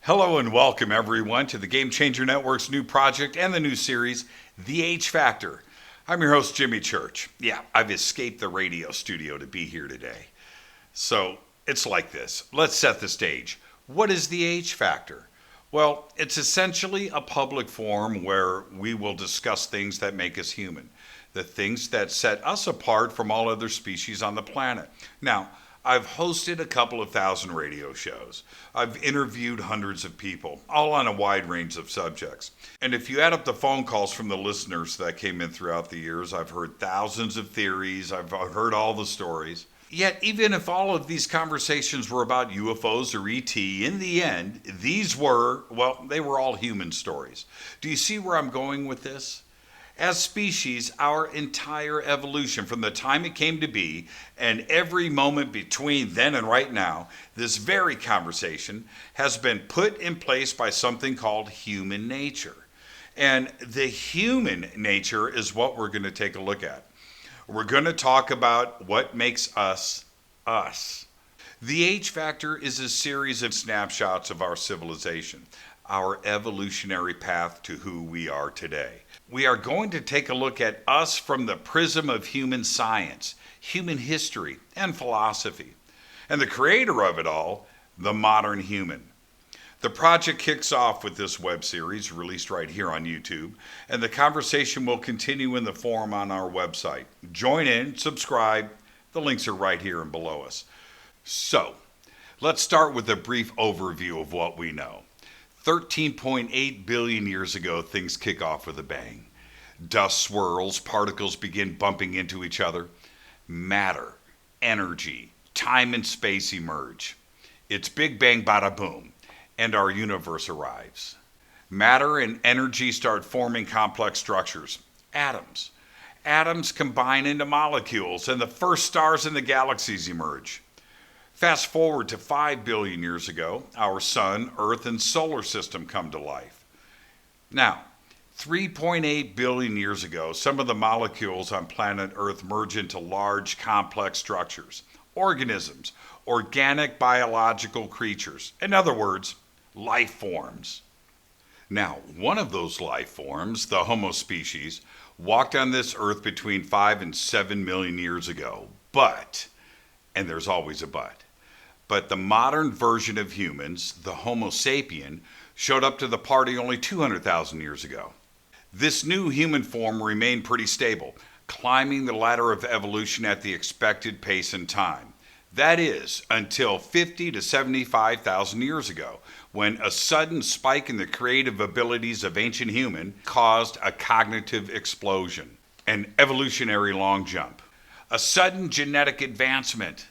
Hello and welcome everyone to the Game Changer Network's new project and the new series, The H Factor. I'm your host, Jimmy Church. Yeah, I've escaped the radio studio to be here today. So it's like this. Let's set the stage. What is the H Factor? Well, it's essentially a public forum where we will discuss things that make us human, the things that set us apart from all other species on the planet. Now, I've hosted a couple of thousand radio shows. I've interviewed hundreds of people, all on a wide range of subjects. And if you add up the phone calls from the listeners that came in throughout the years, I've heard thousands of theories, I've heard all the stories. Yet, even if all of these conversations were about UFOs or ET, in the end, they were all human stories. Do you see where I'm going with this? As species, our entire evolution from the time it came to be and every moment between then and right now, this very conversation has been put in place by something called human nature. And the human nature is what we're going to take a look at. We're going to talk about what makes us, us. The H Factor is a series of snapshots of our civilization, our evolutionary path to who we are today. We are going to take a look at us from the prism of human science, human history, and philosophy. And the creator of it all, the modern human. The project kicks off with this web series released right here on YouTube, and the conversation will continue in the forum on our website. Join in, subscribe. The links are right here and below us. So, let's start with a brief overview of what we know. 13.8 billion years ago, things kick off with a bang. Dust swirls, particles begin bumping into each other. Matter, energy, time and space emerge. It's Big Bang Bada Boom, and our universe arrives. Matter and energy start forming complex structures, atoms. Atoms combine into molecules, and the first stars in the galaxies emerge. Fast forward to 5 billion years ago, our sun, Earth, and solar system come to life. Now, 3.8 billion years ago, some of the molecules on planet Earth merge into large, complex structures, organisms, organic biological creatures. In other words, life forms. Now, one of those life forms, the Homo species, walked on this Earth between 5 and 7 million years ago. And there's always a but the modern version of humans, the Homo Sapien, showed up to the party only 200,000 years ago. This new human form remained pretty stable, climbing the ladder of evolution at the expected pace and time. That is, until 50 to 75,000 years ago, when a sudden spike in the creative abilities of ancient human caused a cognitive explosion, an evolutionary long jump, a sudden genetic advancement,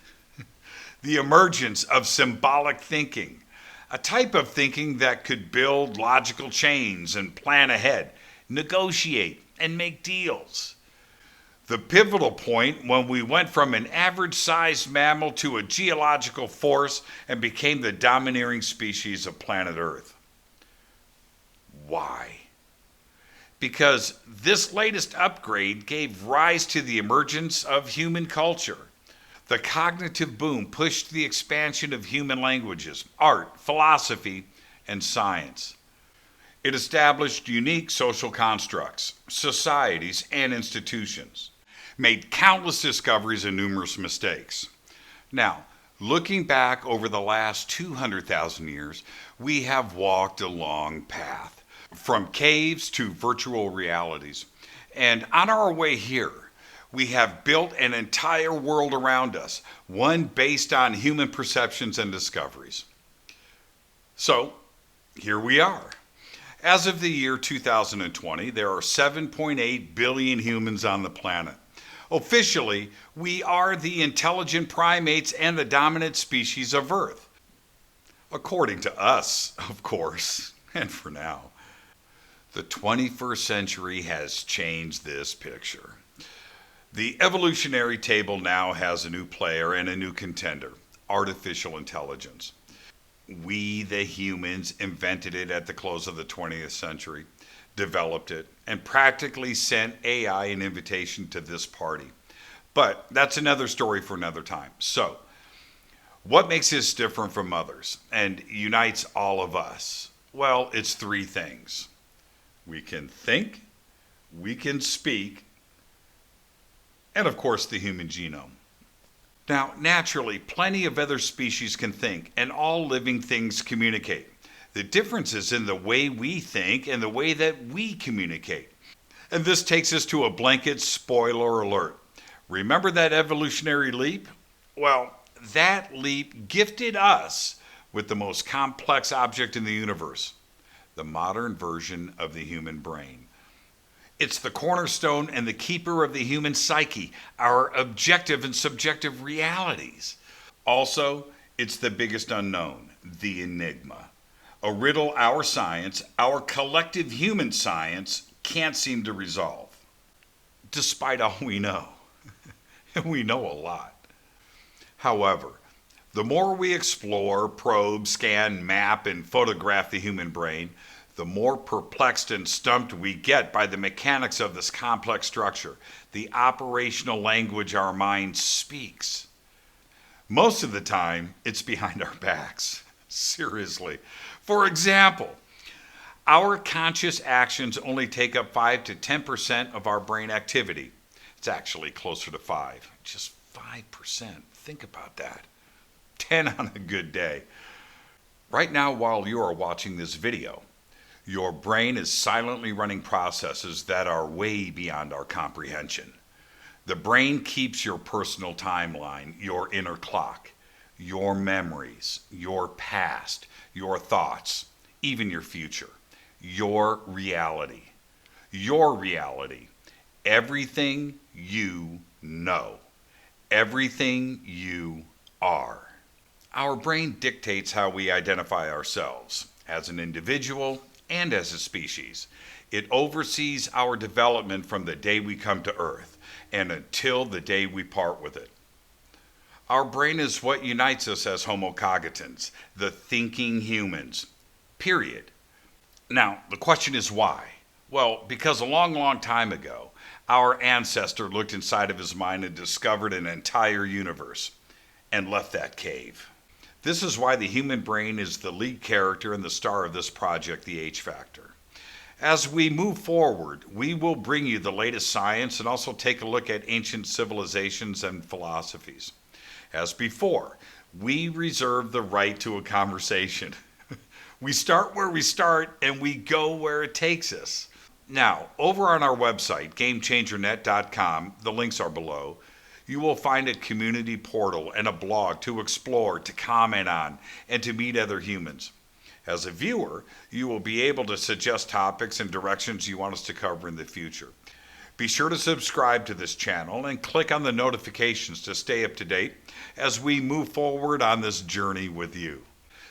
the emergence of symbolic thinking, a type of thinking that could build logical chains and plan ahead, negotiate, and make deals. The pivotal point when we went from an average-sized mammal to a geological force and became the domineering species of planet Earth. Why? Because this latest upgrade gave rise to the emergence of human culture. The cognitive boom pushed the expansion of human languages, art, philosophy, and science. It established unique social constructs, societies, and institutions, made countless discoveries and numerous mistakes. Now, looking back over the last 200,000 years, we have walked a long path, from caves to virtual realities. And on our way here, we have built an entire world around us, one based on human perceptions and discoveries. So, here we are. As of the year 2020, there are 7.8 billion humans on the planet. Officially, we are the intelligent primates and the dominant species of Earth. According to us, of course, and for now. The 21st century has changed this picture. The evolutionary table now has a new player and a new contender, artificial intelligence. We, the humans, invented it at the close of the 20th century, developed it, and practically sent AI an invitation to this party. But that's another story for another time. So, What makes this different from others and unites all of us? Well, it's three things. We can think, we can speak, and of course the human genome. Now, naturally, plenty of other species can think, and all living things communicate. The difference is in the way we think and the way that we communicate. And this takes us to a blanket spoiler alert. Remember that evolutionary leap? Well, that leap gifted us with the most complex object in the universe, the modern version of the human brain. It's the cornerstone and the keeper of the human psyche, our objective and subjective realities. Also, it's the biggest unknown, the enigma. A riddle our science, our collective human science, can't seem to resolve, despite all we know. And we know a lot. However, the more we explore, probe, scan, map, and photograph the human brain, the more perplexed and stumped we get by the mechanics of this complex structure, the operational language our mind speaks. Most of the time, it's behind our backs. Seriously. For example, our conscious actions only take up 5 to 10% of our brain activity. It's actually closer to 5, just 5%. Think about that. 10 on a good day. Right now, while you are watching this video, your brain is silently running processes that are way beyond our comprehension. The brain keeps your personal timeline, your inner clock, your memories, your past, your thoughts, even your future, your reality. Your reality. Everything you know. Everything you are. Our brain dictates how we identify ourselves as an individual and as a species. It oversees our development from the day we come to Earth and until the day we part with it. Our brain is what unites us as Homo Cogitans, the thinking humans, period. Now, the question is why? Well, because a long, long time ago, our ancestor looked inside of his mind and discovered an entire universe and left that cave. This is why the human brain is the lead character and the star of this project, the H Factor. As we move forward, we will bring you the latest science and also take a look at ancient civilizations and philosophies. As before, we reserve the right to a conversation. We start where we start and we go where it takes us. Now, over on our website, GameChangerNet.com, the links are below, you will find a community portal and a blog to explore, to comment on, and to meet other humans. As a viewer, you will be able to suggest topics and directions you want us to cover in the future. Be sure to subscribe to this channel and click on the notifications to stay up to date as we move forward on this journey with you.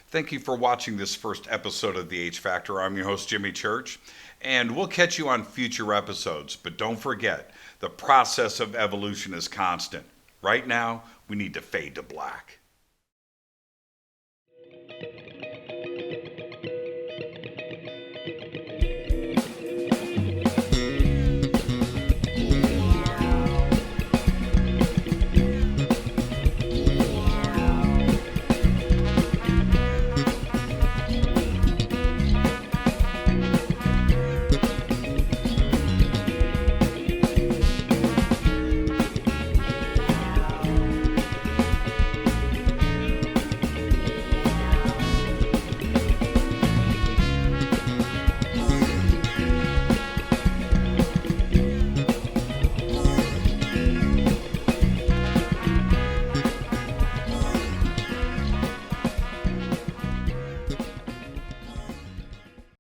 Thank you for watching this first episode of The H Factor. I'm your host, Jimmy Church, and we'll catch you on future episodes. But don't forget, the process of evolution is constant. Right now, we need to fade to black.